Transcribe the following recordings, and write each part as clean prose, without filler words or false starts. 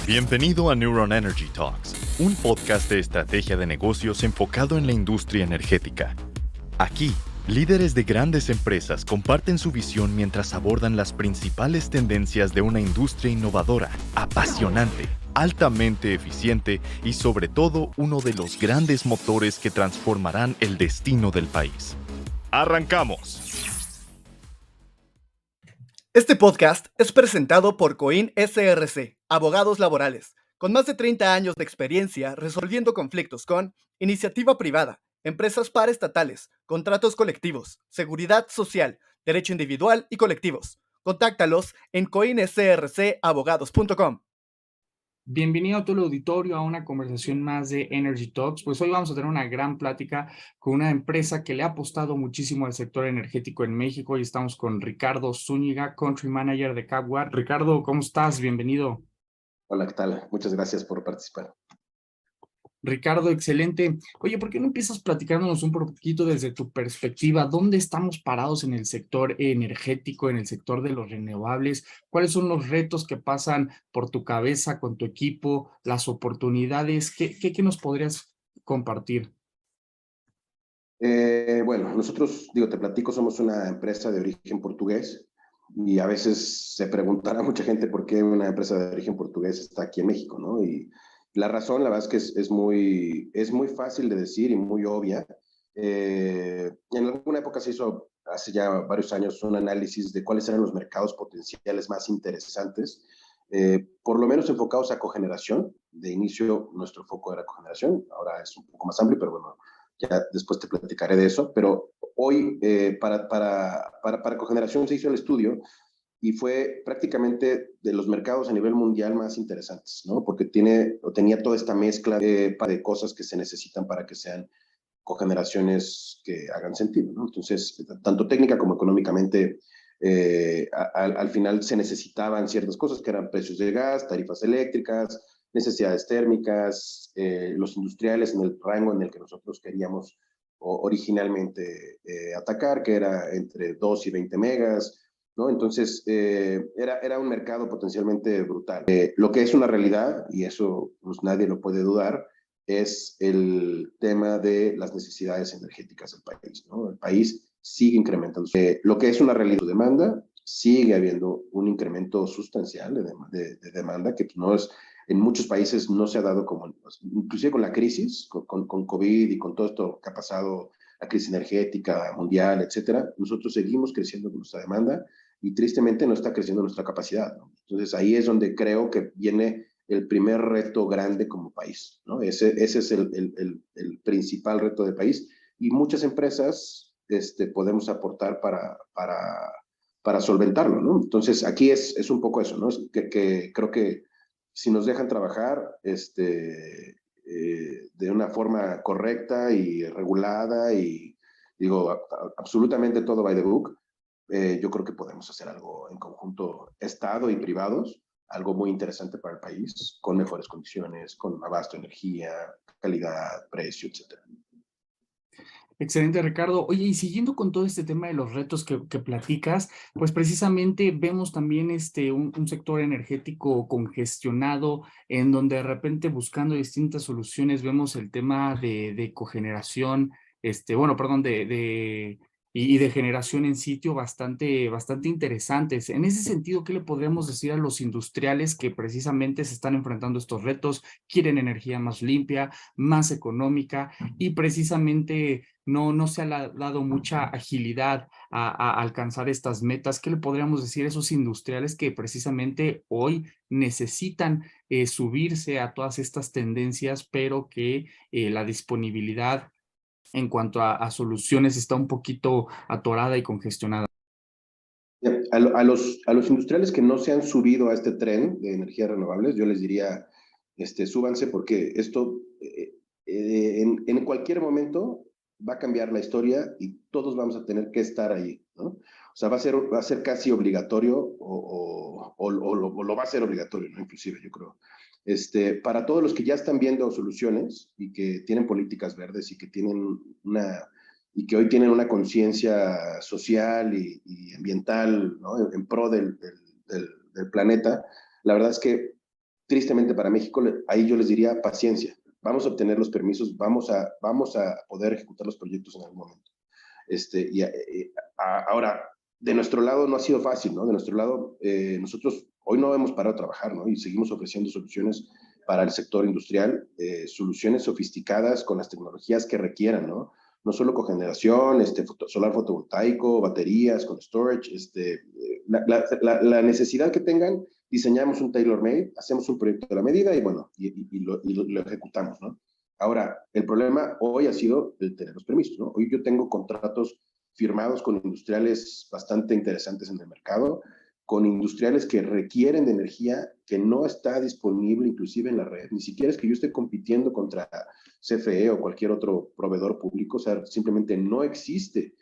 Bienvenido a Neuron Energy Talks, un podcast de estrategia de negocios enfocado en la industria energética. Aquí, líderes de grandes empresas comparten su visión mientras abordan las principales tendencias de una industria innovadora, apasionante, altamente eficiente y sobre todo uno de los grandes motores que transformarán el destino del país. ¡Arrancamos! Este podcast es presentado por Coin SRC, abogados laborales, con más de 30 años de experiencia resolviendo conflictos con iniciativa privada, empresas paraestatales, contratos colectivos, seguridad social, derecho individual y colectivos. Contáctalos en coinsrcabogados.com. Bienvenido a todo el auditorio a una conversación más de Energy Talks. Pues hoy vamos a tener una gran plática con una empresa que le ha apostado muchísimo al sector energético en México y estamos con Ricardo Zúñiga, Country Manager de CapWatt. Ricardo, ¿cómo estás? Bienvenido. Hola, ¿qué tal? Muchas gracias por participar. Ricardo, excelente. Oye, ¿por qué no empiezas platicándonos un poquito desde tu perspectiva? ¿Dónde estamos parados en el sector energético, en el sector de los renovables? ¿Cuáles son los retos que pasan por tu cabeza, con tu equipo, las oportunidades? ¿Qué nos podrías compartir? Bueno, nosotros, te platico, somos una empresa de origen portugués y a veces se preguntará a mucha gente por qué una empresa de origen portugués está aquí en México, ¿no? Y la razón, la verdad es que es muy fácil de decir y muy obvia. En alguna época se hizo, hace ya varios años, un análisis de cuáles eran los mercados potenciales más interesantes, por lo menos enfocados a cogeneración. De inicio, nuestro foco era cogeneración, ahora es un poco más amplio, pero bueno, ya después te platicaré de eso, pero hoy para cogeneración se hizo el estudio y fue prácticamente de los mercados a nivel mundial más interesantes, ¿no? Porque tenía toda esta mezcla de cosas que se necesitan para que sean cogeneraciones que hagan sentido, ¿no? Entonces, tanto técnica como económicamente, al final se necesitaban ciertas cosas que eran precios de gas, tarifas eléctricas, necesidades térmicas, los industriales en el rango en el que nosotros queríamos originalmente atacar, que era entre 2 y 20 megas, ¿no? Entonces, era un mercado potencialmente brutal. Lo que es una realidad, y eso pues, nadie lo puede dudar, es el tema de las necesidades energéticas del país, ¿no? El país sigue incrementando. Lo que es una realidad de demanda, sigue habiendo un incremento sustancial de demanda, que no es, en muchos países no se ha dado como, inclusive con la crisis, con COVID y con todo esto que ha pasado, la crisis energética mundial, etcétera, nosotros seguimos creciendo con nuestra demanda y tristemente no está creciendo nuestra capacidad, ¿no? Entonces ahí es donde creo que viene el primer reto grande como país, ¿no? Ese es el principal reto del país y muchas empresas podemos aportar para solventarlo, ¿no? Entonces aquí es un poco eso, ¿no? Es que creo que si nos dejan trabajar de una forma correcta y regulada y digo, absolutamente todo by the book, yo creo que podemos hacer algo en conjunto, Estado y privados, algo muy interesante para el país, con mejores condiciones, con abasto de energía, calidad, precio, etc. Excelente, Ricardo. Oye, y siguiendo con todo este tema de los retos que platicas, pues precisamente vemos también un sector energético congestionado, en donde de repente buscando distintas soluciones vemos el tema de cogeneración, bueno, perdón, y de generación en sitio bastante interesantes. En ese sentido, ¿qué le podríamos decir a los industriales que precisamente se están enfrentando a estos retos? Quieren energía más limpia, más económica y precisamente no se ha dado mucha agilidad a alcanzar estas metas. ¿Qué le podríamos decir a esos industriales que precisamente hoy necesitan subirse a todas estas tendencias, pero que la disponibilidad en cuanto a soluciones está un poquito atorada y congestionada? A los industriales que no se han subido a este tren de energías renovables, yo les diría, súbanse porque esto en cualquier momento va a cambiar la historia y todos vamos a tener que estar ahí, ¿no? O sea, va a ser casi obligatorio o lo va a ser obligatorio, ¿no? Inclusive, yo creo. Para todos los que ya están viendo soluciones y que tienen políticas verdes y que tienen y que hoy tienen una conciencia social y ambiental, ¿no? En pro del planeta, la verdad es que tristemente para México, ahí yo les diría paciencia. Vamos a obtener los permisos, vamos a poder ejecutar los proyectos en algún momento. Ahora, de nuestro lado no ha sido fácil, ¿no? De nuestro lado, nosotros hoy no hemos parado de trabajar, ¿no? Y seguimos ofreciendo soluciones para el sector industrial, soluciones sofisticadas con las tecnologías que requieran, ¿no? No solo cogeneración, solar fotovoltaico, baterías con storage, la necesidad que tengan, diseñamos un tailor-made, hacemos un proyecto de la medida y bueno, lo ejecutamos, ¿no? Ahora, el problema hoy ha sido el tener los permisos, ¿no? Hoy yo tengo contratos firmados con industriales bastante interesantes en el mercado, con industriales que requieren de energía que no está disponible inclusive en la red. Ni siquiera es que yo esté compitiendo contra CFE o cualquier otro proveedor público, o sea, simplemente no existe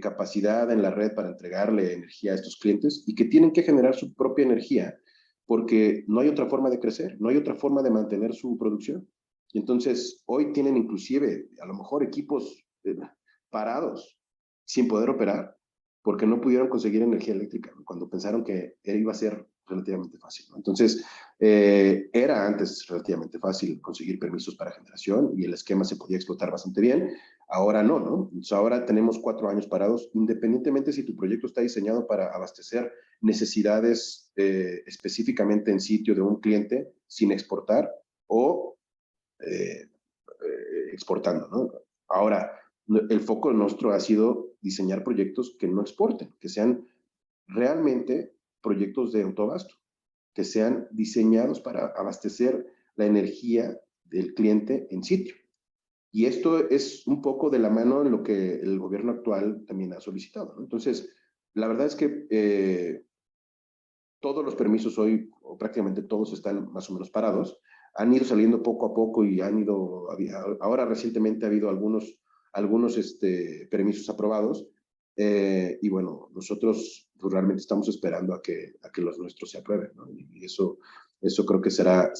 capacidad en la red para entregarle energía a estos clientes y que tienen que generar su propia energía porque no hay otra forma de crecer, no hay otra forma de mantener su producción. Y entonces hoy tienen inclusive a lo mejor equipos parados sin poder operar porque no pudieron conseguir energía eléctrica, ¿no? Cuando pensaron que iba a ser relativamente fácil, ¿no? Entonces, era antes relativamente fácil conseguir permisos para generación y el esquema se podía explotar bastante bien. Ahora no, ¿no? Entonces, ahora tenemos 4 años parados, independientemente si tu proyecto está diseñado para abastecer necesidades específicamente en sitio de un cliente sin exportar o exportando, ¿no? Ahora, el foco nuestro ha sido diseñar proyectos que no exporten, que sean realmente proyectos de autoabasto, que sean diseñados para abastecer la energía del cliente en sitio. Y esto es un poco de la mano en lo que el gobierno actual también ha solicitado, ¿no? Entonces, la verdad es que todos los permisos hoy, o prácticamente todos, están más o menos parados. Han ido saliendo poco a poco y ahora recientemente ha habido algunos permisos aprobados. Y bueno, nosotros pues, realmente estamos esperando a que los nuestros se aprueben, ¿no? Y eso creo que será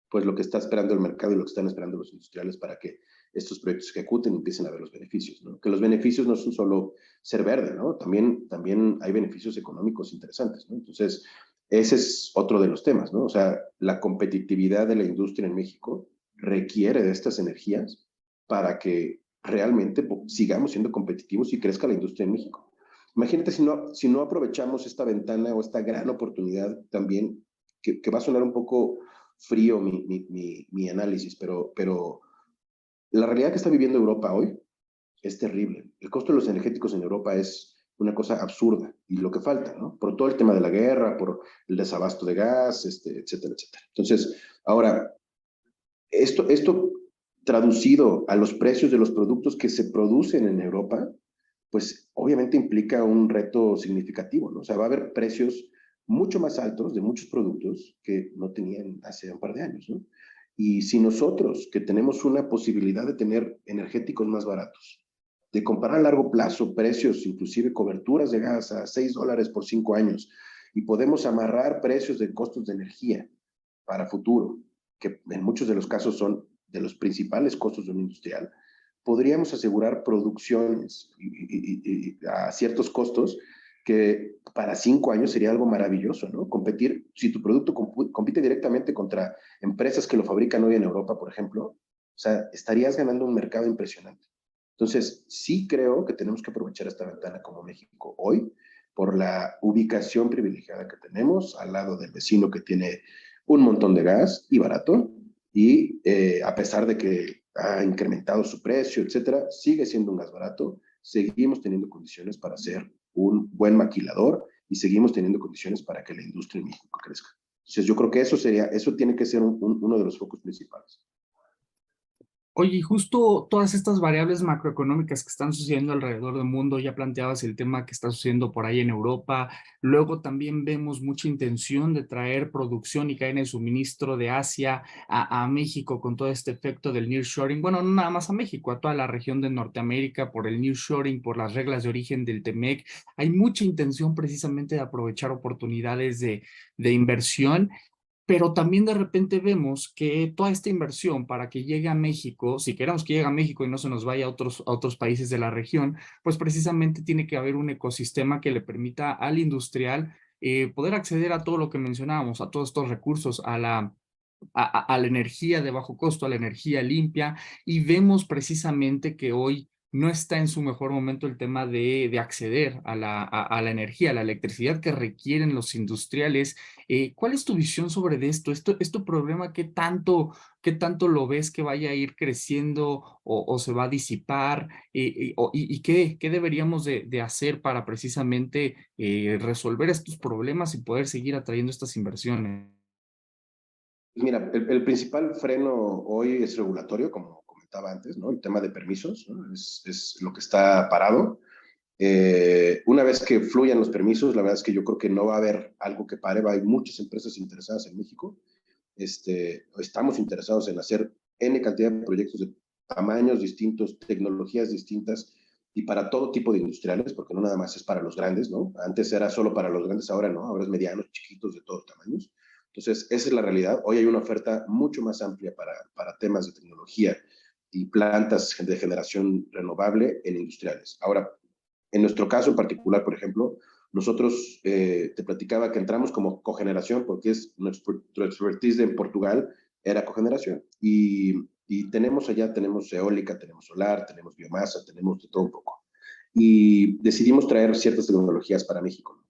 pues lo que está esperando el mercado y lo que están esperando los industriales para que estos proyectos se ejecuten y empiecen a ver los beneficios, ¿no? Que los beneficios no son solo ser verde, ¿no? También hay beneficios económicos interesantes, ¿no? Entonces, ese es otro de los temas, ¿no? O sea, la competitividad de la industria en México requiere de estas energías para que realmente sigamos siendo competitivos y crezca la industria en México. Imagínate si no aprovechamos esta ventana o esta gran oportunidad también, que va a sonar un poco frío mi análisis, pero la realidad que está viviendo Europa hoy es terrible. El costo de los energéticos en Europa es una cosa absurda y lo que falta, ¿no? Por todo el tema de la guerra, por el desabasto de gas, etcétera, etcétera. Entonces, ahora, esto traducido a los precios de los productos que se producen en Europa, pues obviamente implica un reto significativo, ¿no? O sea, va a haber precios mucho más altos de muchos productos que no tenían hace un par de años, ¿no? Y si nosotros, que tenemos una posibilidad de tener energéticos más baratos, de comprar a largo plazo precios, inclusive coberturas de gas a $6 por 5 años, y podemos amarrar precios de costos de energía para futuro, que en muchos de los casos son de los principales costos de un industrial, podríamos asegurar producciones a ciertos costos que para 5 años sería algo maravilloso, ¿no? Competir, si tu producto compite directamente contra empresas que lo fabrican hoy en Europa, por ejemplo, o sea, estarías ganando un mercado impresionante. Entonces, sí creo que tenemos que aprovechar esta ventana como México hoy por la ubicación privilegiada que tenemos al lado del vecino que tiene un montón de gas y barato, y a pesar de que ha incrementado su precio, etcétera, sigue siendo un gas barato, seguimos teniendo condiciones para ser un buen maquilador y seguimos teniendo condiciones para que la industria en México crezca. Entonces yo creo que eso tiene que ser uno de los focos principales. Oye, y justo todas estas variables macroeconómicas que están sucediendo alrededor del mundo, ya planteabas el tema que está sucediendo por ahí en Europa, luego también vemos mucha intención de traer producción y cadena de suministro de Asia a México con todo este efecto del nearshoring, bueno, no nada más a México, a toda la región de Norteamérica por el nearshoring, por las reglas de origen del TEMEC, hay mucha intención precisamente de aprovechar oportunidades de inversión. Pero también de repente vemos que toda esta inversión para que llegue a México, si queremos que llegue a México y no se nos vaya a otros países de la región, pues precisamente tiene que haber un ecosistema que le permita al industrial poder acceder a todo lo que mencionábamos, a todos estos recursos, a la energía de bajo costo, a la energía limpia, y vemos precisamente que hoy no está en su mejor momento el tema de acceder a la energía, a la electricidad que requieren los industriales. ¿Cuál es tu visión sobre esto? ¿Es tu problema? Qué tanto lo ves que vaya a ir creciendo o se va a disipar? ¿Y qué deberíamos de hacer para precisamente resolver estos problemas y poder seguir atrayendo estas inversiones? Mira, el principal freno hoy es regulatorio, como comentaba antes, ¿no? El tema de permisos, ¿no? Es lo que está parado. Una vez que fluyan los permisos, la verdad es que yo creo que no va a haber algo que pare. Hay muchas empresas interesadas en México. Estamos interesados en hacer N cantidad de proyectos de tamaños distintos, tecnologías distintas y para todo tipo de industriales, porque no nada más es para los grandes, ¿no? Antes era solo para los grandes, ahora no, ahora es medianos, chiquitos, de todos tamaños. Entonces, esa es la realidad. Hoy hay una oferta mucho más amplia para temas de tecnología y plantas de generación renovable en industriales. Ahora, en nuestro caso en particular, por ejemplo, nosotros te platicaba que entramos como cogeneración porque es nuestro expertise en Portugal era cogeneración y tenemos allá, tenemos eólica, tenemos solar, tenemos biomasa, tenemos de todo un poco. Y decidimos traer ciertas tecnologías para México, ¿no?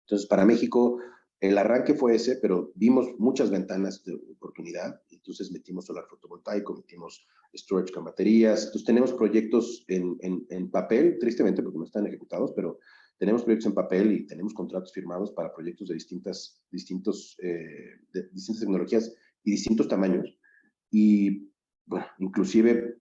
Entonces, para México, el arranque fue ese, pero vimos muchas ventanas de oportunidad. Entonces, metimos solar fotovoltaico, metimos storage con baterías. Entonces, tenemos proyectos en papel, tristemente, porque no están ejecutados, pero tenemos proyectos en papel y tenemos contratos firmados para proyectos de distintas tecnologías y distintos tamaños. Y, bueno, inclusive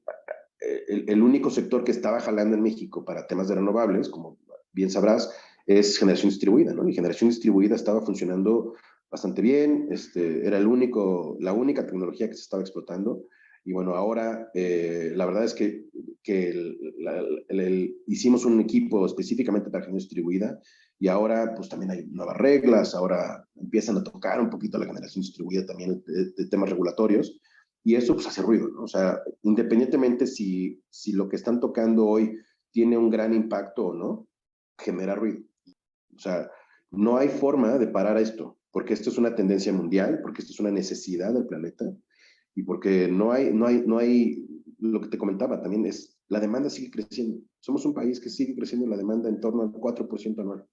el único sector que estaba jalando en México para temas de renovables, como bien sabrás, es generación distribuida, ¿no? Y generación distribuida estaba funcionando bastante bien, era la única tecnología que se estaba explotando. Y bueno, ahora la verdad es que hicimos un equipo específicamente para generación distribuida y ahora pues también hay nuevas reglas, ahora empiezan a tocar un poquito la generación distribuida también de temas regulatorios y eso pues hace ruido, ¿no? O sea, independientemente si lo que están tocando hoy tiene un gran impacto o no, genera ruido. O sea, no hay forma de parar esto, porque esto es una tendencia mundial, porque esto es una necesidad del planeta y porque lo que te comentaba también es, la demanda sigue creciendo. Somos un país que sigue creciendo la demanda en torno al 4% anual.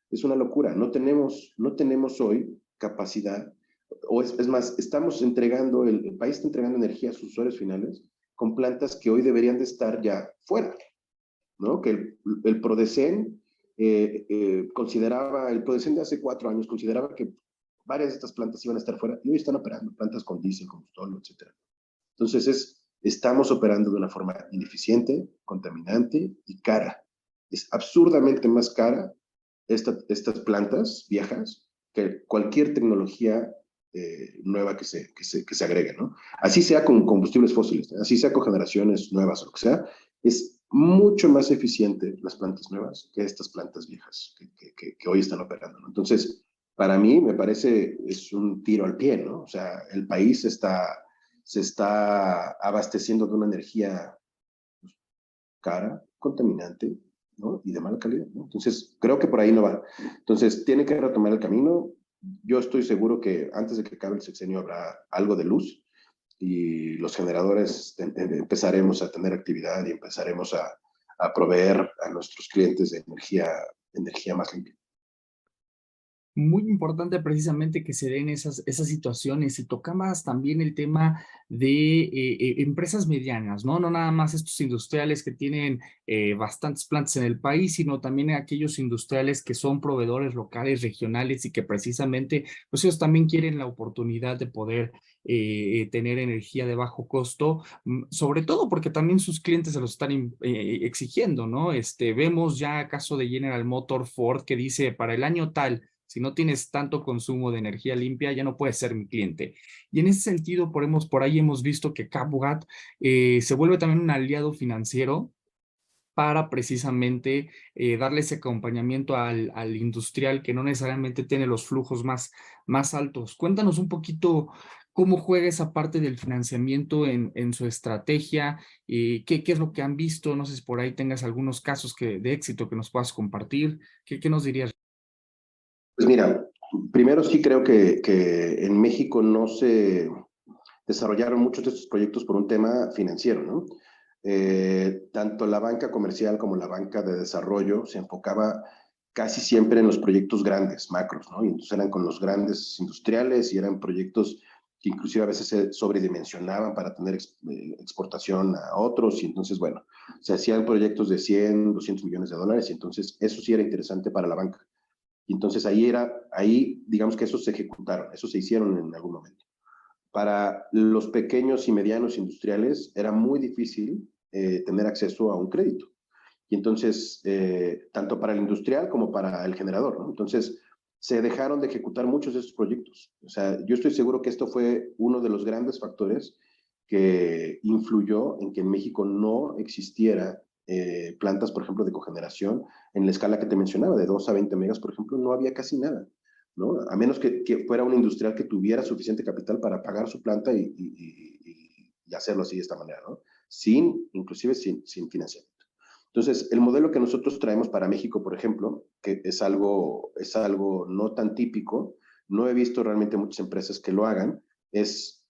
Es una locura. No tenemos hoy capacidad, o es más, el país está entregando energía a sus usuarios finales con plantas que hoy deberían de estar ya fuera, ¿no? Que el Prodecen el Prodecen de hace 4 años consideraba que varias de estas plantas iban a estar fuera y hoy están operando plantas con diésel, combustible, etcétera. Entonces estamos operando de una forma ineficiente, contaminante y cara. Es absurdamente más cara estas plantas viejas que cualquier tecnología nueva que se agregue, ¿no? Así sea con combustibles fósiles, ¿no? Así sea con generaciones nuevas o lo que sea, es mucho más eficiente las plantas nuevas que estas plantas viejas que hoy están operando, ¿no? Entonces, para mí me parece es un tiro al pie, ¿no? O sea, el país se está abasteciendo de una energía cara, contaminante, ¿no? Y de mala calidad, ¿no? Entonces, creo que por ahí no va. Entonces, tiene que retomar el camino. Yo estoy seguro que antes de que acabe el sexenio habrá algo de luz y los generadores empezaremos a tener actividad y empezaremos a proveer a nuestros clientes de energía más limpia. Muy importante precisamente que se den esas situaciones y tocabas también el tema de empresas medianas, ¿no? No nada más estos industriales que tienen bastantes plantas en el país, sino también aquellos industriales que son proveedores locales, regionales y que precisamente, pues ellos también quieren la oportunidad de poder tener energía de bajo costo, sobre todo porque también sus clientes se los están exigiendo, ¿no? Vemos ya caso de General Motor, Ford, que dice para el año tal, si no tienes tanto consumo de energía limpia, ya no puedes ser mi cliente. Y en ese sentido, por ahí hemos visto que CapWatt se vuelve también un aliado financiero para precisamente darle ese acompañamiento al industrial que no necesariamente tiene los flujos más altos. Cuéntanos un poquito cómo juega esa parte del financiamiento en su estrategia, qué es lo que han visto, no sé si por ahí tengas algunos casos de éxito que nos puedas compartir, ¿qué nos dirías? Pues mira, primero sí creo que en México no se desarrollaron muchos de estos proyectos por un tema financiero, ¿no? Tanto la banca comercial como la banca de desarrollo se enfocaba casi siempre en los proyectos grandes, macros, ¿no? Y entonces eran con los grandes industriales y eran proyectos que inclusive a veces se sobredimensionaban para tener exportación a otros y entonces, bueno, se hacían proyectos de 100, 200 millones de dólares y entonces eso sí era interesante para la banca. Y entonces ahí digamos que esos se ejecutaron, esos se hicieron en algún momento. Para los pequeños y medianos industriales era muy difícil tener acceso a un crédito. Y entonces, tanto para el industrial como para el generador, ¿no? Entonces, se dejaron de ejecutar muchos de estos proyectos. O sea, yo estoy seguro que esto fue uno de los grandes factores que influyó en que en México no existiera plantas, por ejemplo, de cogeneración en la escala que te mencionaba, de 2 a 20 megas, por ejemplo, no había casi nada, ¿no? A menos que fuera un industrial que tuviera suficiente capital para pagar su planta y hacerlo así de esta manera, ¿no? Inclusive sin financiamiento. Entonces, el modelo que nosotros traemos para México, por ejemplo, que es algo no tan típico, no he visto realmente muchas empresas que lo hagan,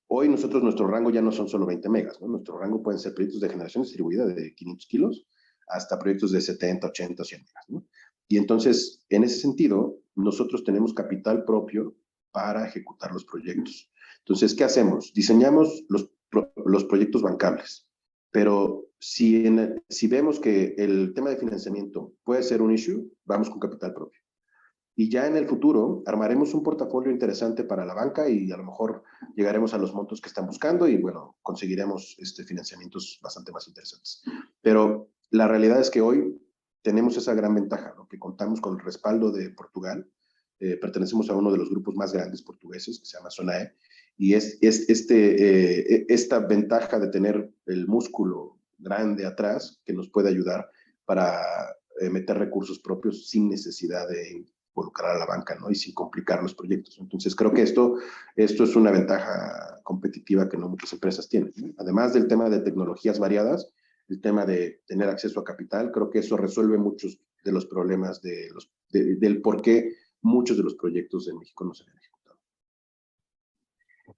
hoy nuestro rango ya no son solo 20 megas, ¿no? Nuestro rango pueden ser proyectos de generación distribuida de 500 kilos hasta proyectos de 70, 80, 100 megas, ¿no? Y entonces, en ese sentido, nosotros tenemos capital propio para ejecutar los proyectos. Entonces, ¿qué hacemos? Diseñamos los proyectos bancables, pero si vemos que el tema de financiamiento puede ser un issue, vamos con capital propio. Y ya en el futuro armaremos un portafolio interesante para la banca y a lo mejor llegaremos a los montos que están buscando y bueno, conseguiremos financiamientos bastante más interesantes. Pero la realidad es que hoy tenemos esa gran ventaja, ¿no? Que contamos con el respaldo de Portugal. Pertenecemos a uno de los grupos más grandes portugueses que se llama SONAE y esta ventaja de tener el músculo grande atrás que nos puede ayudar para meter recursos propios sin necesidad de involucrar a la banca, ¿no? Y sin complicar los proyectos. Entonces, creo que esto es una ventaja competitiva que no muchas empresas tienen, ¿no? Además del tema de tecnologías variadas, el tema de tener acceso a capital, creo que eso resuelve muchos de los problemas del por qué muchos de los proyectos en México no se han ejecutado.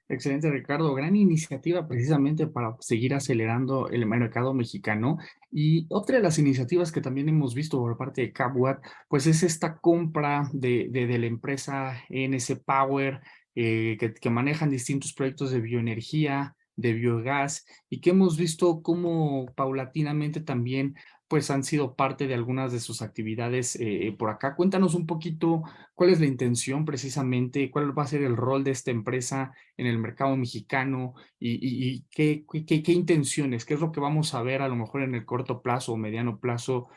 Excelente, Ricardo. Gran iniciativa precisamente para seguir acelerando el mercado mexicano. Y otra de las iniciativas que también hemos visto por parte de CapWatt, pues es esta compra de la empresa NS Power, que manejan distintos proyectos de bioenergía, de biogás, y que hemos visto cómo paulatinamente también pues han sido parte de algunas de sus actividades por acá. Cuéntanos un poquito cuál es la intención precisamente, cuál va a ser el rol de esta empresa en el mercado mexicano y qué intenciones, qué es lo que vamos a ver a lo mejor en el corto plazo o mediano plazo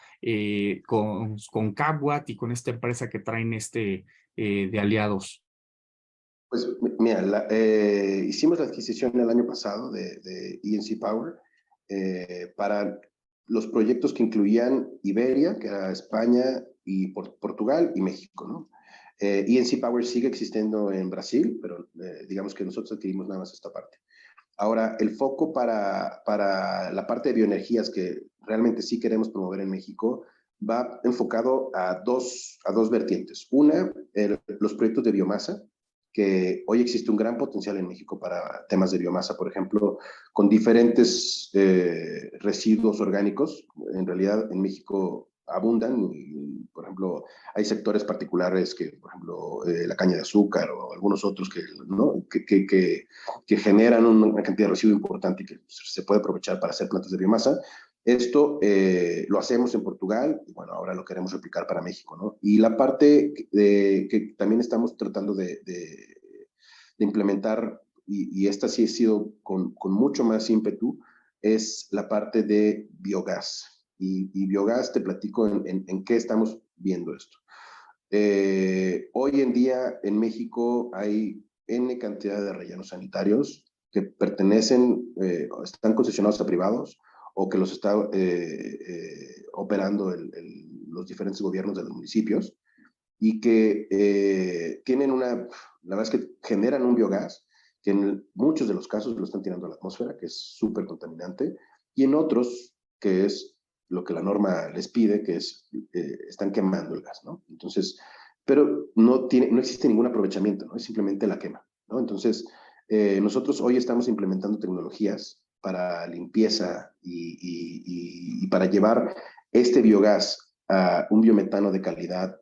con CapWatt y con esta empresa que traen de aliados. Pues mira, hicimos la adquisición el año pasado de ENC Power para los proyectos que incluían Iberia, que era España, y Portugal y México, ¿no? ENC Power sigue existiendo en Brasil, pero digamos que nosotros adquirimos nada más esta parte. Ahora, el foco para la parte de bioenergías que realmente sí queremos promover en México va enfocado a dos vertientes. Una, los proyectos de biomasa, que hoy existe un gran potencial en México para temas de biomasa, por ejemplo, con diferentes residuos orgánicos. En realidad, en México abundan, y, por ejemplo, hay sectores particulares que, por ejemplo, la caña de azúcar o algunos otros ¿no? que generan una cantidad de residuo importante y que se puede aprovechar para hacer plantas de biomasa. Esto lo hacemos en Portugal y bueno, ahora lo queremos replicar para México, ¿no? Y la parte que también estamos tratando de implementar, y esta sí ha sido con mucho más ímpetu, es la parte de biogás. Y biogás, te platico en qué estamos viendo esto. Hoy en día en México hay N cantidad de rellenos sanitarios que pertenecen, están concesionados a privados o que los está operando los diferentes gobiernos de los municipios y que tienen la verdad es que generan un biogás que en muchos de los casos lo están tirando a la atmósfera, que es súper contaminante, y en otros, que es lo que la norma les pide, que es, están quemando el gas, ¿no? Entonces, pero no existe ningún aprovechamiento, ¿no? Es simplemente la quema, ¿no? Entonces, nosotros hoy estamos implementando tecnologías para limpieza y para llevar este biogás a un biometano de calidad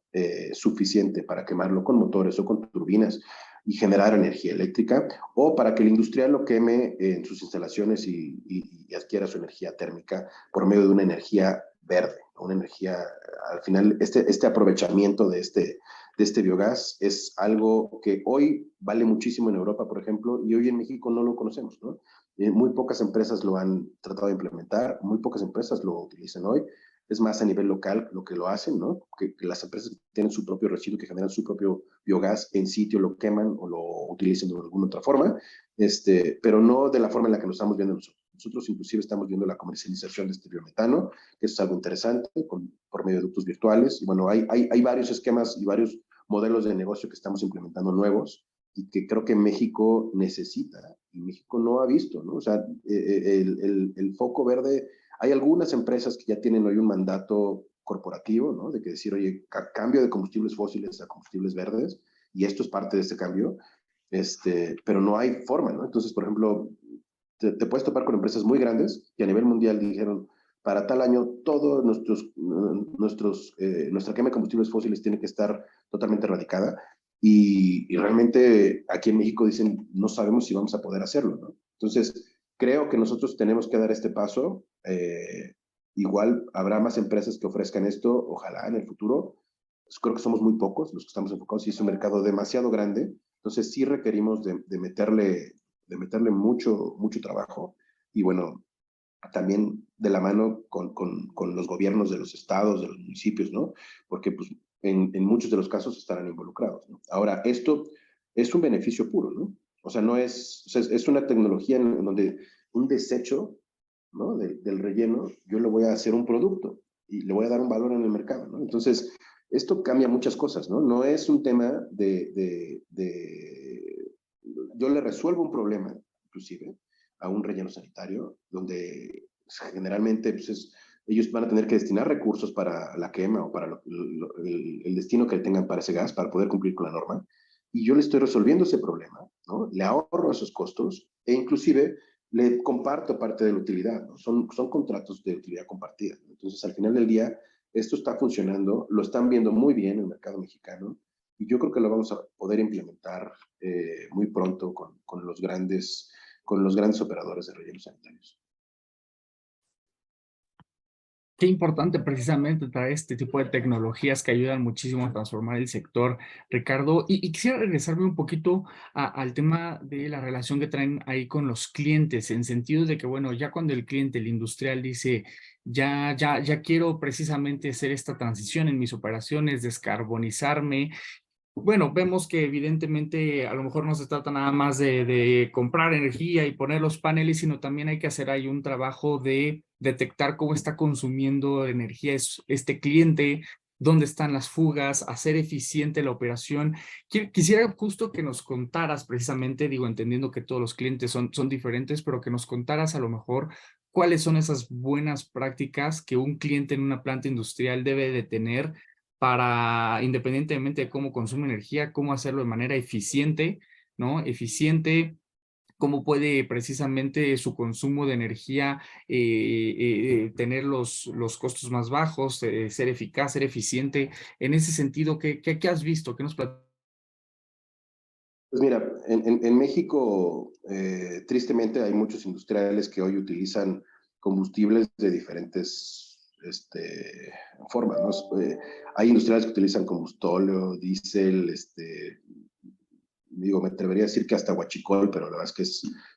suficiente para quemarlo con motores o con turbinas y generar energía eléctrica, o para que el industrial lo queme en sus instalaciones y adquiera su energía térmica por medio de una energía verde, una energía, al final, este aprovechamiento de este biogás es algo que hoy vale muchísimo en Europa, por ejemplo, y hoy en México no lo conocemos, ¿no? Muy pocas empresas lo han tratado de implementar, muy pocas empresas lo utilizan hoy. Es más a nivel local lo que lo hacen, ¿no? Que las empresas tienen su propio residuo, que generan su propio biogás en sitio, lo queman o lo utilizan de alguna otra forma, pero no de la forma en la que lo estamos viendo nosotros. Nosotros inclusive estamos viendo la comercialización de este biometano, que es algo interesante, por medio de ductos virtuales. Y bueno, hay varios esquemas y varios modelos de negocio que estamos implementando nuevos y que creo que México necesita y México no ha visto, ¿no? O sea, el foco verde, hay algunas empresas que ya tienen hoy un mandato corporativo, ¿no? De que decir, oye, cambio de combustibles fósiles a combustibles verdes, y esto es parte de este cambio, pero no hay forma, ¿no? Entonces, por ejemplo, te puedes topar con empresas muy grandes que a nivel mundial dijeron, para tal año, todos nuestra quema de combustibles fósiles tiene que estar totalmente erradicada. Y realmente aquí en México dicen, no sabemos si vamos a poder hacerlo, ¿no? Entonces, creo que nosotros tenemos que dar este paso. Igual habrá más empresas que ofrezcan esto, ojalá en el futuro. Pues creo que somos muy pocos los que estamos enfocados y es un mercado demasiado grande. Entonces, sí requerimos de meterle mucho, mucho trabajo. Y bueno, también de la mano con los gobiernos de los estados, de los municipios, ¿no? Porque pues, en muchos de los casos estarán involucrados, ¿no? Ahora, esto es un beneficio puro, ¿no? O sea, no es, o sea, es una tecnología en donde un desecho, ¿no? Del relleno, yo le voy a hacer un producto y le voy a dar un valor en el mercado, ¿no? Entonces, esto cambia muchas cosas, ¿no? No es un tema yo le resuelvo un problema, inclusive, a un relleno sanitario, donde generalmente pues ellos van a tener que destinar recursos para la quema o para el destino que tengan para ese gas, para poder cumplir con la norma. Y yo le estoy resolviendo ese problema, ¿no? Le ahorro esos costos e inclusive le comparto parte de la utilidad, ¿no? Son contratos de utilidad compartida, ¿no? Entonces, al final del día, esto está funcionando, lo están viendo muy bien en el mercado mexicano y yo creo que lo vamos a poder implementar muy pronto con los grandes operadores de rellenos sanitarios. Qué importante precisamente traer este tipo de tecnologías que ayudan muchísimo a transformar el sector, Ricardo. Y quisiera regresarme un poquito al tema de la relación que traen ahí con los clientes, en sentido de que, bueno, ya cuando el cliente, el industrial, dice, ya quiero precisamente hacer esta transición en mis operaciones, descarbonizarme. Bueno, vemos que evidentemente a lo mejor no se trata nada más de comprar energía y poner los paneles, sino también hay que hacer ahí un trabajo de detectar cómo está consumiendo energía este cliente, dónde están las fugas, hacer eficiente la operación. Quisiera justo que nos contaras precisamente, digo, entendiendo que todos los clientes son diferentes, pero que nos contaras a lo mejor cuáles son esas buenas prácticas que un cliente en una planta industrial debe de tener para, independientemente de cómo consume energía, cómo hacerlo de manera eficiente, ¿no? Eficiente, cómo puede precisamente su consumo de energía tener los costos más bajos, ser eficaz, ser eficiente. En ese sentido, ¿qué has visto? ¿Qué nos platicas? Pues mira, en México, tristemente, hay muchos industriales que hoy utilizan combustibles de diferentes formas, ¿no? Hay industriales que utilizan combustóleo, diésel, digo, me atrevería a decir que hasta huachicol, pero la verdad es que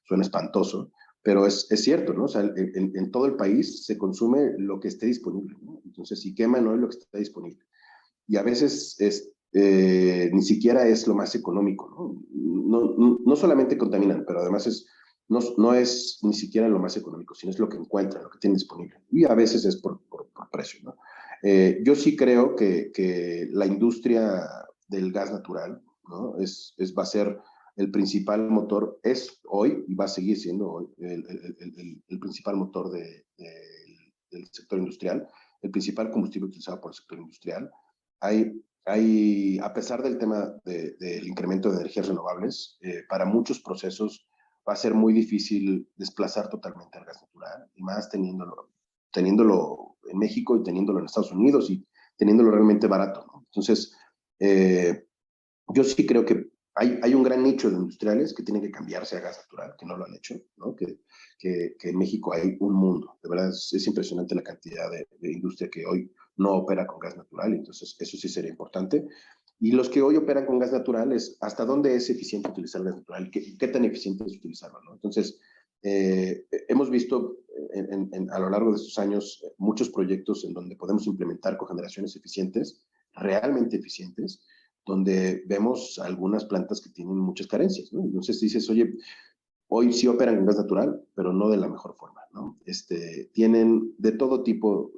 suena espantoso. Pero es cierto, ¿no? O sea, en todo el país se consume lo que esté disponible, ¿no? Entonces, si queman hoy lo que está disponible. Y a veces ni siquiera es lo más económico, ¿no? No solamente contaminan, pero además no es ni siquiera lo más económico, sino es lo que encuentran, lo que tienen disponible. Y a veces es por precio, ¿no? Yo sí creo que la industria del gas natural, ¿no? Va a ser el principal motor, es hoy y va a seguir siendo hoy el principal motor del sector industrial, el principal combustible utilizado por el sector industrial. Hay A pesar del tema del incremento de energías renovables, para muchos procesos va a ser muy difícil desplazar totalmente el gas natural, y más teniéndolo en México y teniéndolo en Estados Unidos y teniéndolo realmente barato, ¿no? Entonces, eh, yo sí creo que hay un gran nicho de industriales que tienen que cambiarse a gas natural, que no lo han hecho, ¿no? Que en México hay un mundo. De verdad es impresionante la cantidad de industria que hoy no opera con gas natural, entonces eso sí sería importante. Y los que hoy operan con gas natural es hasta dónde es eficiente utilizar gas natural, qué tan eficiente es utilizarlo, ¿no? Entonces, hemos visto a lo largo de estos años muchos proyectos en donde podemos implementar cogeneraciones eficientes, realmente eficientes, donde vemos algunas plantas que tienen muchas carencias, ¿no? Entonces dices, oye, hoy sí operan con gas natural, pero no de la mejor forma, ¿no? Tienen de todo tipo,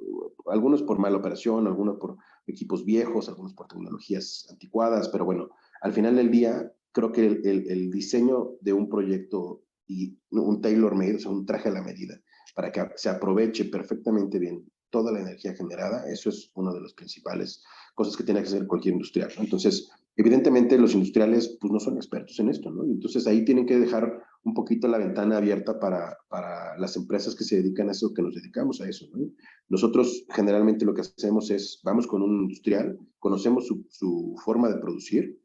algunos por mala operación, algunos por equipos viejos, algunos por tecnologías anticuadas, pero bueno, al final del día, creo que el diseño de un proyecto y un tailor-made, o sea, un traje a la medida, para que se aproveche perfectamente bien toda la energía generada, eso es una de las principales cosas que tiene que hacer cualquier industrial, ¿no? Entonces, evidentemente los industriales pues no son expertos en esto, ¿no? Entonces ahí tienen que dejar un poquito la ventana abierta para las empresas que se dedican a eso, que nos dedicamos a eso, ¿no? Nosotros generalmente lo que hacemos es, vamos con un industrial, conocemos su forma de producir,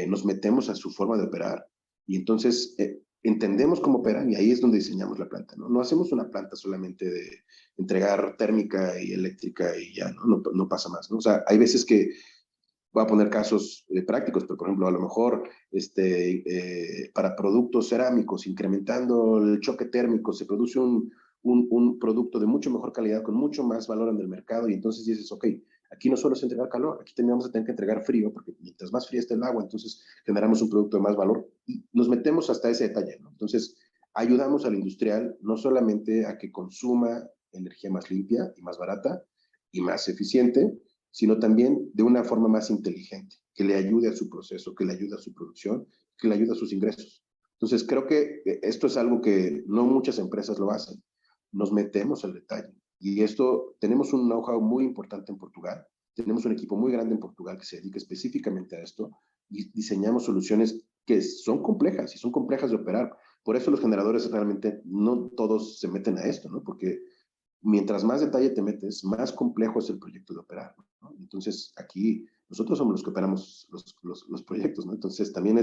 nos metemos a su forma de operar y entonces entendemos cómo operan y ahí es donde diseñamos la planta, ¿no? No hacemos una planta solamente de entregar térmica y eléctrica y ya, ¿no? No pasa más, ¿no? O sea, hay veces que voy a poner casos prácticos, pero por ejemplo, a lo mejor para productos cerámicos, incrementando el choque térmico, se produce un producto de mucho mejor calidad, con mucho más valor en el mercado, y entonces dices, ok, aquí no solo es entregar calor, aquí tenemos que tener que entregar frío, porque mientras más fría esté el agua, entonces generamos un producto de más valor, y nos metemos hasta ese detalle, ¿no? Entonces, ayudamos al industrial no solamente a que consuma energía más limpia y más barata y más eficiente, sino también de una forma más inteligente, que le ayude a su proceso, que le ayude a su producción, que le ayude a sus ingresos. Entonces, creo que esto es algo que no muchas empresas lo hacen. Nos metemos al detalle. Y esto, tenemos un know-how muy importante en Portugal, tenemos un equipo muy grande en Portugal que se dedica específicamente a esto y diseñamos soluciones que son complejas y son complejas de operar. Por eso los generadores realmente no todos se meten a esto, ¿no? Porque mientras más detalle te metes, más complejo es el proyecto de operar, ¿no? Entonces, aquí nosotros somos los que operamos los proyectos, ¿no? Entonces, también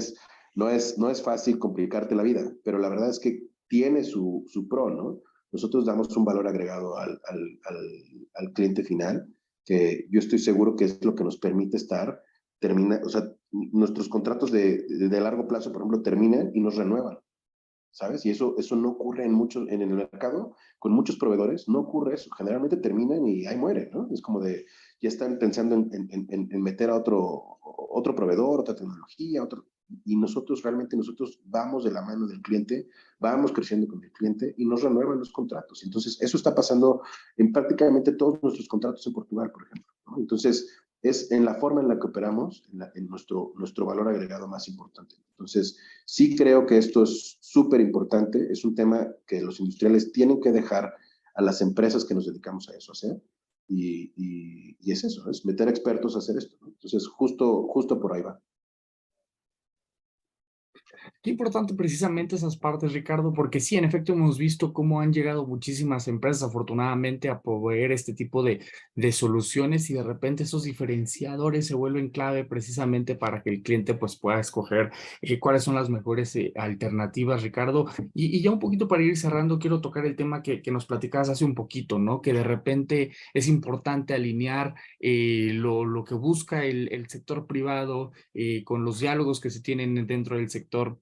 no es fácil complicarte la vida, pero la verdad es que tiene su pro, ¿no? Nosotros damos un valor agregado al cliente final, que yo estoy seguro que es lo que nos permite o sea, nuestros contratos de largo plazo, por ejemplo, terminan y nos renuevan. ¿Sabes? Y eso no ocurre en el mercado, con muchos proveedores, no ocurre eso. Generalmente terminan y ahí mueren, ¿no? Es como ya están pensando en meter a otro proveedor, otra tecnología, y nosotros vamos de la mano del cliente, vamos creciendo con el cliente y nos renuevan los contratos. Entonces, eso está pasando en prácticamente todos nuestros contratos en Portugal, por ejemplo, ¿no? Entonces, es en la forma en la que operamos, en nuestro valor agregado más importante. Entonces, sí creo que esto es súper importante, es un tema que los industriales tienen que dejar a las empresas que nos dedicamos a eso hacer, y es eso, es meter expertos a hacer esto, ¿no? Entonces, justo por ahí va. Qué importante precisamente esas partes, Ricardo, porque sí, en efecto hemos visto cómo han llegado muchísimas empresas afortunadamente a proveer este tipo de soluciones y de repente esos diferenciadores se vuelven clave precisamente para que el cliente pues pueda escoger cuáles son las mejores alternativas, Ricardo. Y ya un poquito para ir cerrando, quiero tocar el tema que nos platicabas hace un poquito, ¿no? Que de repente es importante alinear lo que busca el sector privado con los diálogos que se tienen dentro del sector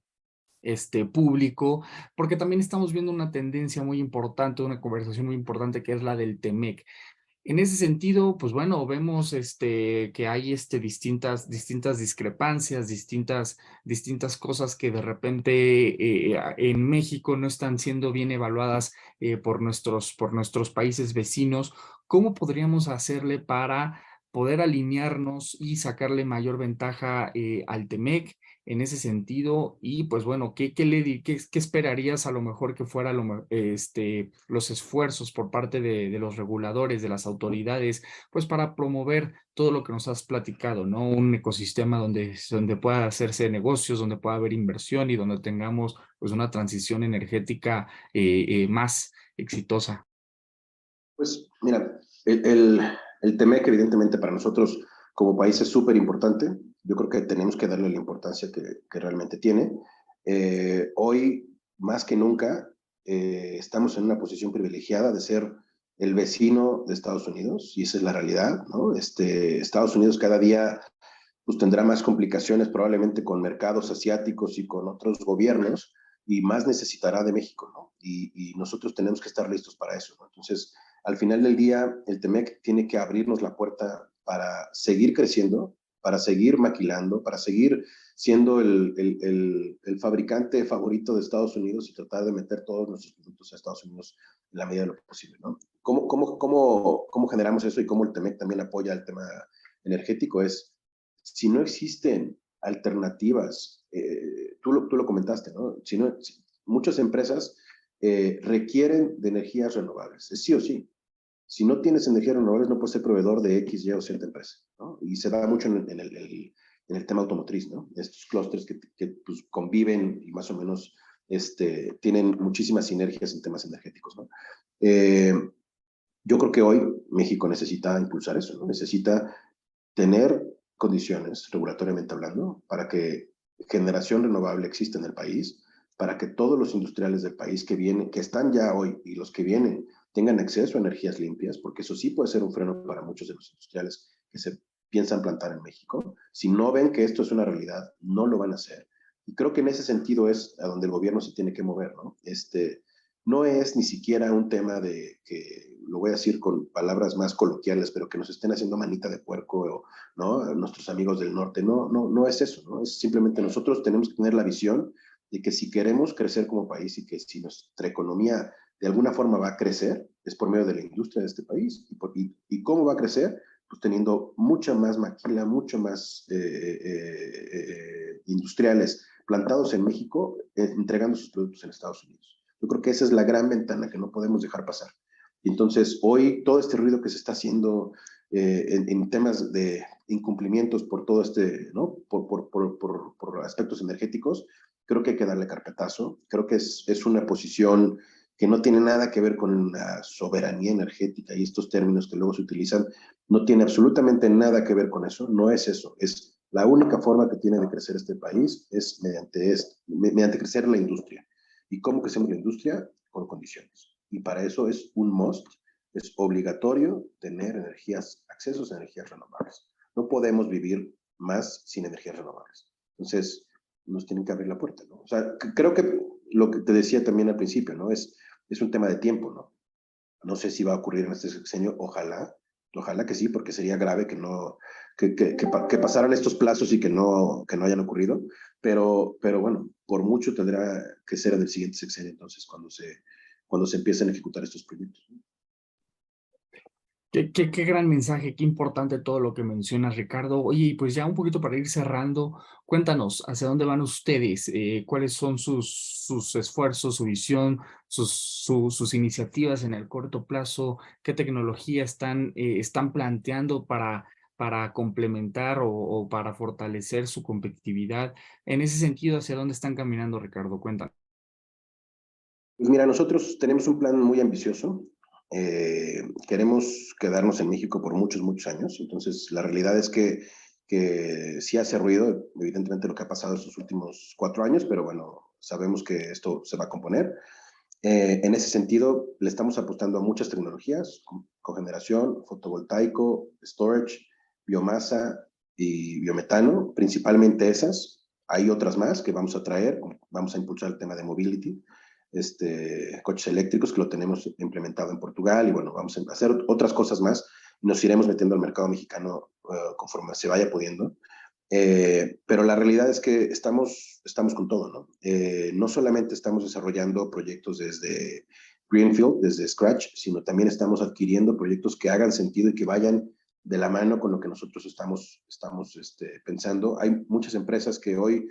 público, porque también estamos viendo una tendencia muy importante, una conversación muy importante que es la del TEMEC. En ese sentido, pues bueno, vemos que hay distintas discrepancias, distintas cosas que de repente en México no están siendo bien evaluadas por nuestros países vecinos. ¿Cómo podríamos hacerle para poder alinearnos y sacarle mayor ventaja al TEMEC? en ese sentido? Y pues bueno, ¿qué esperarías a lo mejor que fuera los esfuerzos por parte de los reguladores, de las autoridades, pues para promover todo lo que nos has platicado, ¿no? Un ecosistema donde pueda hacerse negocios, donde pueda haber inversión y donde tengamos pues una transición energética más exitosa. Pues mira, el TEMEC evidentemente para nosotros como país es súper importante. Yo creo que tenemos que darle la importancia que realmente tiene. Hoy, más que nunca, estamos en una posición privilegiada de ser el vecino de Estados Unidos, y esa es la realidad, ¿no? Estados Unidos cada día pues, tendrá más complicaciones probablemente con mercados asiáticos y con otros gobiernos, y más necesitará de México, ¿no? Y nosotros tenemos que estar listos para eso, ¿no? Entonces, al final del día, el TEMEC tiene que abrirnos la puerta para seguir creciendo, para seguir maquilando, para seguir siendo el fabricante favorito de Estados Unidos y tratar de meter todos nuestros productos a Estados Unidos en la medida de lo posible, ¿no? ¿Cómo generamos eso y cómo el TEMEC también apoya el tema energético? Es, si no existen alternativas, tú lo comentaste, ¿no? Muchas empresas requieren de energías renovables, es sí o sí. Si no tienes energías renovables, no puedes ser proveedor de X, Y o Z empresa, ¿no? Y se da mucho en el tema automotriz, ¿no? Estos clústeres que pues, conviven y más o menos tienen muchísimas sinergias en temas energéticos, ¿no? Yo creo que hoy México necesita impulsar eso, ¿no? Necesita tener condiciones, regulatoriamente hablando, para que generación renovable exista en el país, para que todos los industriales del país que vienen, que están ya hoy y los que vienen, tengan acceso a energías limpias, porque eso sí puede ser un freno para muchos de los industriales que se piensan plantar en México. Si no ven que esto es una realidad, no lo van a hacer. Y creo que en ese sentido es a donde el gobierno se tiene que mover, ¿no? No es ni siquiera un tema de que, lo voy a decir con palabras más coloquiales, pero que nos estén haciendo manita de puerco, ¿no? Nuestros amigos del norte. No es eso, ¿no? Es simplemente nosotros tenemos que tener la visión de que si queremos crecer como país y que si nuestra economía de alguna forma va a crecer, es por medio de la industria de este país. ¿Y cómo va a crecer? Pues teniendo mucha más maquila, mucho más industriales plantados en México, entregando sus productos en Estados Unidos. Yo creo que esa es la gran ventana que no podemos dejar pasar. Y entonces, hoy todo este ruido que se está haciendo en temas de incumplimientos por todo ¿no? Por aspectos energéticos, creo que hay que darle carpetazo. Creo que es una posición que no tiene nada que ver con la soberanía energética y estos términos que luego se utilizan, no tiene absolutamente nada que ver con eso, no es eso, es la única forma que tiene de crecer este país es mediante crecer la industria. ¿Y cómo crecemos la industria? Con condiciones. Y para eso es un must, es obligatorio tener accesos a energías renovables. No podemos vivir más sin energías renovables. Entonces, nos tienen que abrir la puerta, ¿no? O sea, creo que lo que te decía también al principio, ¿no? Es un tema de tiempo, ¿no? No sé si va a ocurrir en este sexenio, ojalá que sí, porque sería grave que pasaran estos plazos y que no hayan ocurrido, pero bueno, por mucho tendrá que ser en el siguiente sexenio, entonces, cuando se empiecen a ejecutar estos proyectos, ¿no? Qué gran mensaje, qué importante todo lo que mencionas, Ricardo. Oye, y pues ya un poquito para ir cerrando, cuéntanos, ¿hacia dónde van ustedes? ¿Cuáles son sus esfuerzos, su visión, sus iniciativas en el corto plazo? ¿Qué tecnología están planteando para complementar o para fortalecer su competitividad? En ese sentido, ¿hacia dónde están caminando, Ricardo? Cuéntanos. Pues mira, nosotros tenemos un plan muy ambicioso. Queremos quedarnos en México por muchos, muchos años. Entonces, la realidad es que sí hace ruido, evidentemente, lo que ha pasado estos últimos 4 años, pero bueno, sabemos que esto se va a componer. En ese sentido, le estamos apostando a muchas tecnologías, cogeneración, fotovoltaico, storage, biomasa y biometano, principalmente esas. Hay otras más que vamos a traer, vamos a impulsar el tema de mobility, coches eléctricos que lo tenemos implementado en Portugal y bueno, vamos a hacer otras cosas más. Nos iremos metiendo al mercado mexicano conforme se vaya pudiendo. Pero la realidad es que estamos con todo, ¿no? No solamente estamos desarrollando proyectos desde Greenfield, desde Scratch, sino también estamos adquiriendo proyectos que hagan sentido y que vayan de la mano con lo que nosotros estamos pensando. Hay muchas empresas que hoy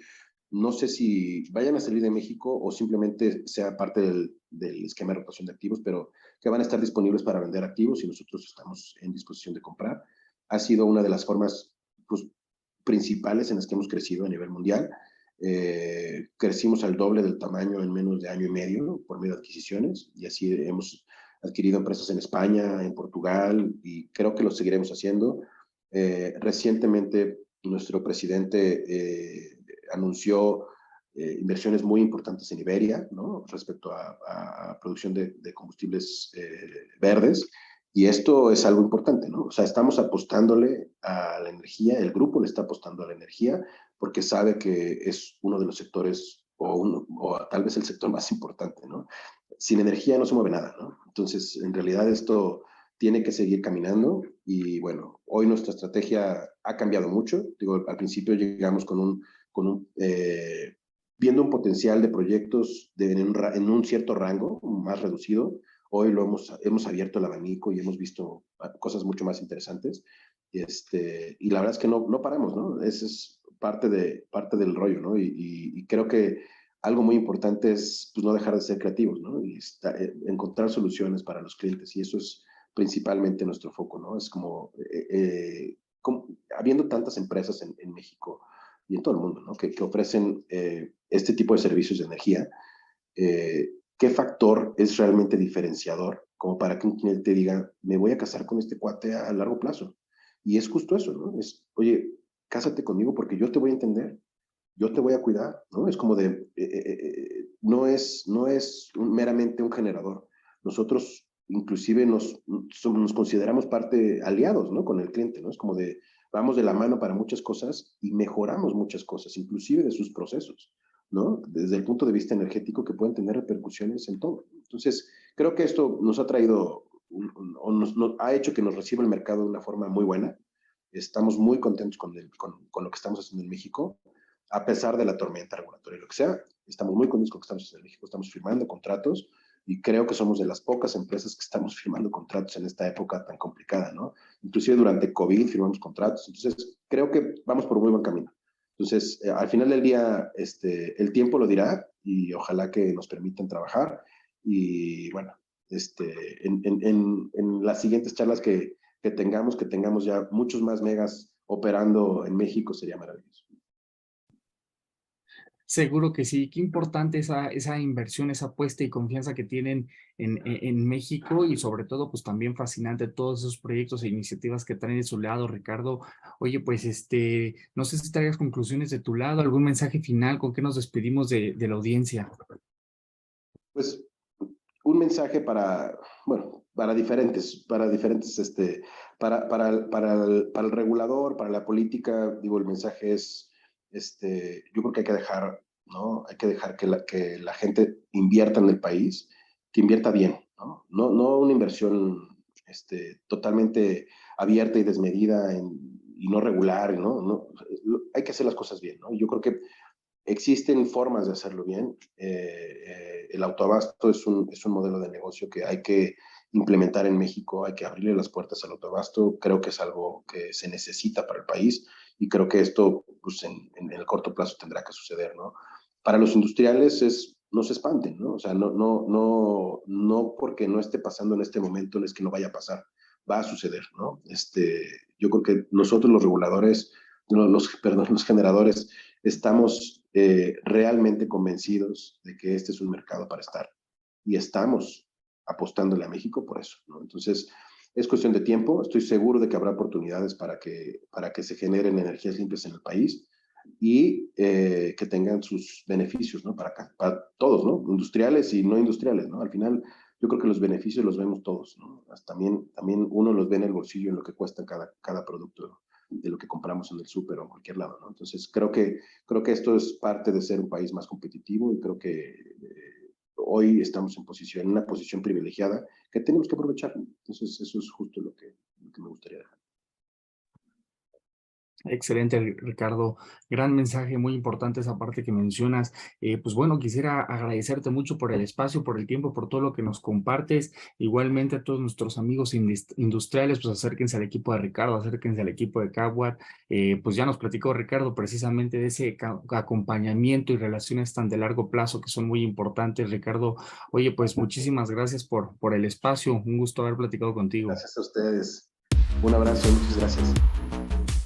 no sé si vayan a salir de México o simplemente sea parte del esquema de rotación de activos, pero que van a estar disponibles para vender activos y nosotros estamos en disposición de comprar. Ha sido una de las formas pues, principales en las que hemos crecido a nivel mundial. Crecimos al doble del tamaño en menos de año y medio por medio de adquisiciones y así hemos adquirido empresas en España, en Portugal y creo que lo seguiremos haciendo. Recientemente nuestro presidente anunció inversiones muy importantes en Iberia, ¿no? Respecto a producción de combustibles verdes. Y esto es algo importante, ¿no? O sea, estamos apostándole a la energía, el grupo le está apostando a la energía porque sabe que es uno de los sectores o tal vez el sector más importante, ¿no? Sin energía no se mueve nada, ¿no? Entonces, en realidad esto tiene que seguir caminando y bueno, hoy nuestra estrategia ha cambiado mucho. Digo, al principio llegamos viendo un potencial de proyectos en un cierto rango, más reducido. Hoy hemos abierto el abanico y hemos visto cosas mucho más interesantes. Y la verdad es que no paramos, ¿no? Ese es parte del rollo, ¿no? Y creo que algo muy importante es pues, no dejar de ser creativos, ¿no? Y encontrar soluciones para los clientes. Y eso es principalmente nuestro foco, ¿no? Es como habiendo tantas empresas en México y en todo el mundo, ¿no? Que ofrecen este tipo de servicios de energía, ¿qué factor es realmente diferenciador como para que un cliente diga, me voy a casar con este cuate a largo plazo? Y es justo eso, ¿no? Es, oye, cásate conmigo porque yo te voy a entender, yo te voy a cuidar, ¿no? Es como no es meramente un generador. Nosotros inclusive nos consideramos parte aliados, ¿no? Con el cliente, ¿no? Es como vamos de la mano para muchas cosas y mejoramos muchas cosas, inclusive de sus procesos, ¿no? Desde el punto de vista energético que pueden tener repercusiones en todo. Entonces, creo que esto nos ha traído nos ha hecho que nos reciba el mercado de una forma muy buena. Estamos muy contentos con lo que estamos haciendo en México, a pesar de la tormenta regulatoria y lo que sea. Estamos muy contentos con lo que estamos haciendo en México. Estamos firmando contratos y creo que somos de las pocas empresas que estamos firmando contratos en esta época tan complicada, ¿no? Inclusive durante COVID firmamos contratos. Entonces, creo que vamos por un muy buen camino. Entonces, al final del día, el tiempo lo dirá y ojalá que nos permitan trabajar. Y bueno, en las siguientes charlas que tengamos ya muchos más megas operando en México, sería maravilloso. Seguro que sí, qué importante esa inversión, esa apuesta y confianza que tienen en México y sobre todo pues también fascinante todos esos proyectos e iniciativas que traen de su lado, Ricardo. Oye, pues no sé si traigas conclusiones de tu lado, algún mensaje final, con qué nos despedimos de la audiencia. Pues un mensaje bueno, para diferentes, para el regulador, para la política, digo, el mensaje es, yo creo que hay que dejar, ¿no? Hay que dejar que la gente invierta en el país, que invierta bien, ¿no? No una inversión, totalmente abierta y desmedida y no regular, ¿no? Hay que hacer las cosas bien, ¿no? Yo creo que existen formas de hacerlo bien. El autoabasto es un modelo de negocio que hay que implementar en México, hay que abrirle las puertas al autoabasto. Creo que es algo que se necesita para el país y creo que esto pues, en el corto plazo tendrá que suceder, ¿no? Para los industriales no se espanten, ¿no? O sea, no porque no esté pasando en este momento, no es que no vaya a pasar, va a suceder, ¿no? Yo creo que nosotros los reguladores, los generadores, estamos realmente convencidos de que este es un mercado para estar y estamos apostándole a México por eso, ¿no? Entonces, es cuestión de tiempo. Estoy seguro de que habrá oportunidades para que se generen energías limpias en el país y que tengan sus beneficios, ¿no? Para todos, ¿no? Industriales y no industriales, ¿no? Al final, yo creo que los beneficios los vemos todos, ¿no? También uno los ve en el bolsillo en lo que cuesta cada producto de lo que compramos en el súper o en cualquier lado, ¿no? Entonces, creo que esto es parte de ser un país más competitivo y creo que hoy estamos en una posición privilegiada que tenemos que aprovechar, ¿no? Entonces, eso es justo lo que me gustaría dejar. Excelente, Ricardo. Gran mensaje, muy importante esa parte que mencionas. Pues bueno, quisiera agradecerte mucho por el espacio, por el tiempo, por todo lo que nos compartes. Igualmente a todos nuestros amigos industriales, pues acérquense al equipo de Ricardo, acérquense al equipo de CAWAT. Pues ya nos platicó Ricardo precisamente de ese acompañamiento y relaciones tan de largo plazo que son muy importantes. Ricardo, oye, pues muchísimas gracias por el espacio. Un gusto haber platicado contigo. Gracias a ustedes. Un abrazo, muchas gracias.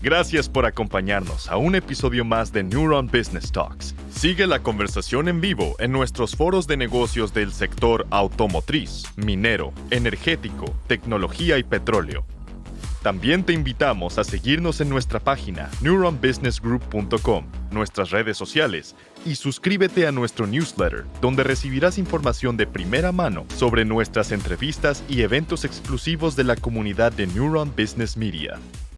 Gracias por acompañarnos a un episodio más de Neuron Business Talks. Sigue la conversación en vivo en nuestros foros de negocios del sector automotriz, minero, energético, tecnología y petróleo. También te invitamos a seguirnos en nuestra página neuronbusinessgroup.com, nuestras redes sociales y suscríbete a nuestro newsletter, donde recibirás información de primera mano sobre nuestras entrevistas y eventos exclusivos de la comunidad de Neuron Business Media.